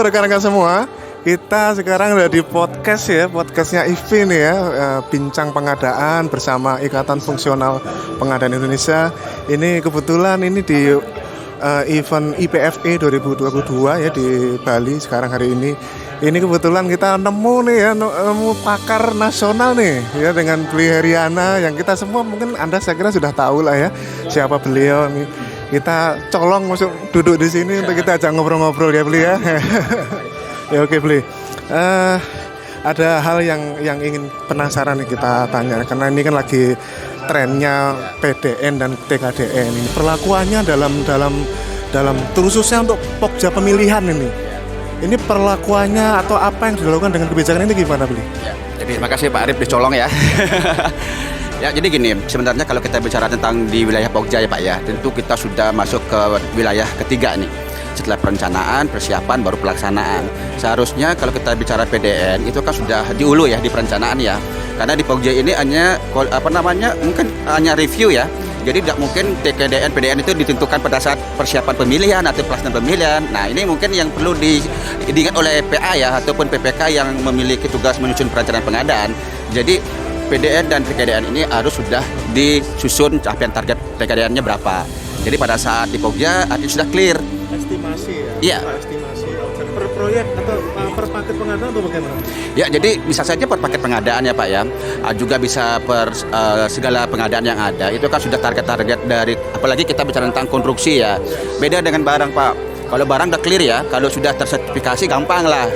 rekan-rekan semua, kita sekarang ada di podcast ya, podcastnya IFI nih ya, bincang pengadaan bersama Ikatan Fungsional Pengadaan Indonesia. Ini kebetulan ini di event IPFE 2022 ya di Bali sekarang hari ini. Ini kebetulan kita nemu nih ya, nemu pakar nasional nih ya dengan Bli Heriana yang kita semua mungkin Anda saya kira sudah tahu lah ya siapa beliau nih. Kita colong masuk duduk di sini untuk kita ajak ngobrol-ngobrol ya Bli ya. Ya oke Bli. Ada hal yang ingin penasaran nih kita tanya karena ini kan lagi trennya PDN dan TKDN ini. Perlakuannya dalam khususnya untuk pokja pemilihan ini. Ini perlakuannya atau apa yang dilakukan dengan kebijakan ini gimana Bli? Ya, jadi terima kasih Pak Arif dicolong ya. Ya, jadi gini, sebenarnya kalau kita bicara tentang di wilayah Pokja ya Pak ya, tentu kita sudah masuk ke wilayah ketiga nih. Setelah perencanaan, persiapan, baru pelaksanaan. Seharusnya kalau kita bicara PDN itu kan sudah di hulu ya, di perencanaan ya. Karena di Pokja ini hanya mungkin hanya review ya. Jadi tidak mungkin TKDN, PDN itu ditentukan pada saat persiapan pemilihan atau pelaksanaan pemilihan. Nah, ini mungkin yang perlu diingat oleh PA ya ataupun PPK yang memiliki tugas menyusun perencanaan pengadaan. Jadi PDN dan TKDN ini harus sudah disusun capaian target TKDN-nya berapa. Jadi pada saat di Pokja artinya sudah clear. Estimasi ya? Iya. Estimasi per proyek atau per paket pengadaan atau bagaimana? Ya, jadi bisa saja per paket pengadaan ya Pak ya. Juga bisa per segala pengadaan yang ada. Itu kan sudah target-target dari, apalagi kita bicara tentang konstruksi ya. Beda dengan barang Pak. Kalau barang udah clear ya, kalau sudah tersertifikasi gampang lah.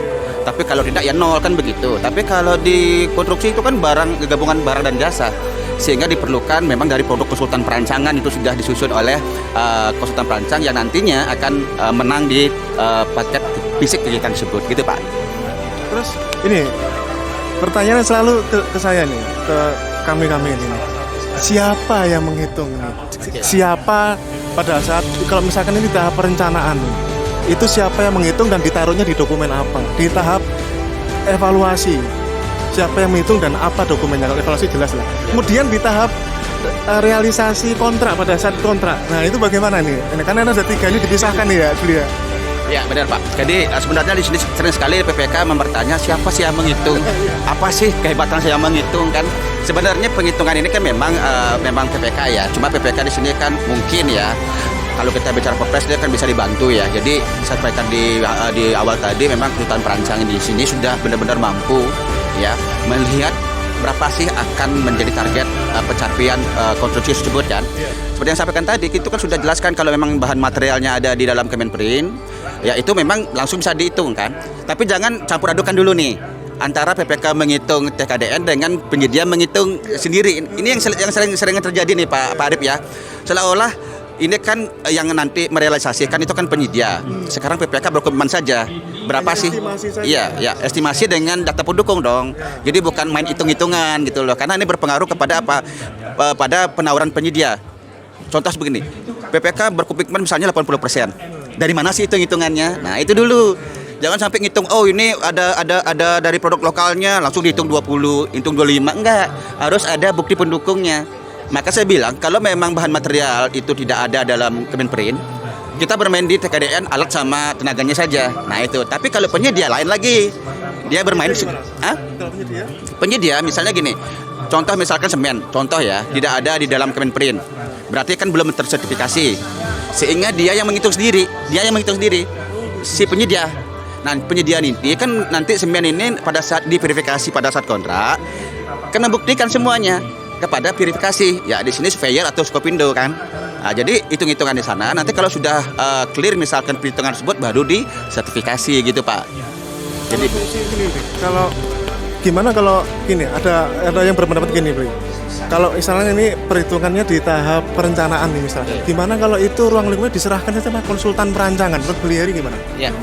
Tapi kalau tidak ya nol kan begitu. Tapi kalau di konstruksi itu kan barang gabungan barang dan jasa. Sehingga diperlukan memang dari produk konsultan perancangan itu sudah disusun oleh konsultan perancang yang nantinya akan menang di paket fisik kegiatan tersebut gitu Pak. Terus ini pertanyaan selalu ke saya nih, ke kami ini. Siapa yang menghitung nih? Siapa pada saat kalau misalkan ini tahap perencanaan itu siapa yang menghitung dan ditaruhnya di dokumen apa? Di tahap evaluasi siapa yang menghitung dan apa dokumennya? Kalau evaluasi jelas lah. Kemudian di tahap realisasi kontrak pada saat kontrak. Nah itu bagaimana nih? Karena ada tiga ini dipisahkan nih ya, Julia. Ya benar Pak. Jadi sebenarnya di sini sering sekali PPK bertanya siapa sih yang menghitung? Apa sih kehebatan saya menghitung kan? Sebenarnya penghitungan ini kan memang PPK ya. Cuma PPK di sini kan mungkin ya. Kalau kita bicara perpres dia kan bisa dibantu ya. Jadi saya sampaikan di awal tadi memang konsultan perancang di sini sudah benar-benar mampu ya melihat berapa sih akan menjadi target pencapaian konstruksi tersebut kan. Seperti yang saya sampaikan tadi itu kan sudah jelaskan kalau memang bahan materialnya ada di dalam Kemenperin ya itu memang langsung bisa dihitung kan. Tapi jangan campur adukan dulu nih antara PPK menghitung TKDN dengan penyedia menghitung sendiri. Ini yang sering terjadi nih Pak Arif ya. Seolah-olah ini kan yang nanti merealisasikan itu kan penyedia. Sekarang PPK berkomitmen saja. Berapa sih? Iya, estimasi dengan data pendukung dong. Jadi bukan main hitung-hitungan gitu loh. Karena ini berpengaruh kepada apa? Pada penawaran penyedia. Contoh begini, PPK berkomitmen misalnya 80%. Dari mana sih hitung-hitungannya? Nah, itu dulu. Jangan sampai ngitung, oh ini ada dari produk lokalnya langsung dihitung 20, hitung 25. Enggak, harus ada bukti pendukungnya. Maka saya bilang kalau memang bahan material itu tidak ada dalam Kemenperin, kita bermain di TKDN alat sama tenaganya saja. Nah itu. Tapi kalau penyedia lain lagi, dia bermain. Penyedia misalnya gini, contoh misalkan semen, contoh ya, tidak ada di dalam Kemenperin, berarti kan belum tersertifikasi, sehingga dia yang menghitung sendiri, si penyedia. Nah penyedia ini kan nanti semen ini pada saat diverifikasi pada saat kontrak, kan membuktikan semuanya kepada verifikasi ya di sini surveyor atau Skopindo kan. Nah, jadi hitung-hitungan di sana nanti kalau sudah clear misalkan perhitungan tersebut baru di sertifikasi gitu Pak. Jadi kalau gimana kalau gini ada yang berpendapat gini Bli. Kalau misalnya ini perhitungannya di tahap perencanaan nih misalnya. Gimana kalau itu ruang lingkupnya diserahkan sama konsultan perancangan? Menurut beliau gimana? Ya.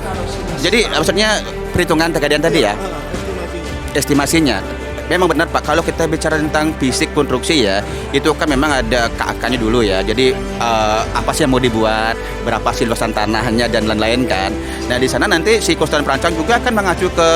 Jadi maksudnya perhitungan TKDN tadi ya. Estimasinya. memang benar Pak, kalau kita bicara tentang fisik konstruksi ya, itu kan memang ada keakannya dulu ya. Jadi apa sih yang mau dibuat, berapa sih luasan tanahnya dan lain-lain kan. Nah di sana nanti si konsultan perancang juga akan mengacu ke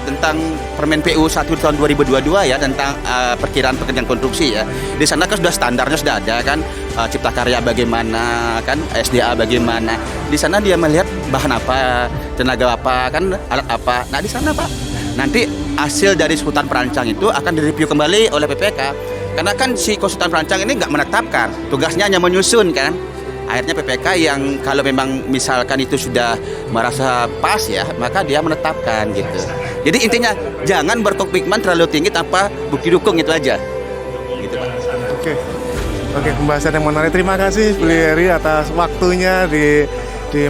tentang Permen PU 1 tahun 2022 ya, tentang perkiraan pekerjaan konstruksi ya. Di sana kan sudah standarnya sudah ada kan, cipta karya bagaimana kan, SDA bagaimana. Di sana dia melihat bahan apa, tenaga apa kan, alat apa. Nah di sana Pak, nanti hasil dari konsultan perancang itu akan direview kembali oleh PPK. Karena kan si konsultan perancang ini nggak menetapkan, tugasnya hanya menyusun kan. Akhirnya PPK yang kalau memang misalkan itu sudah merasa pas ya, maka dia menetapkan gitu. Jadi intinya jangan berkomitmen terlalu tinggi tanpa bukti dukung, itu aja. Gitu Pak. Oke, pembahasan yang menarik. Terima kasih Bu Heri atas waktunya di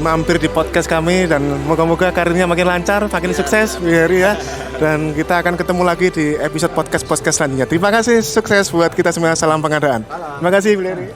mampir di podcast kami, dan moga-moga karirnya makin lancar, makin sukses Bu Heri ya. Dan kita akan ketemu lagi di episode podcast selanjutnya. Terima kasih, sukses buat kita semua, salam pengadaan. Terima kasih Bu Heri.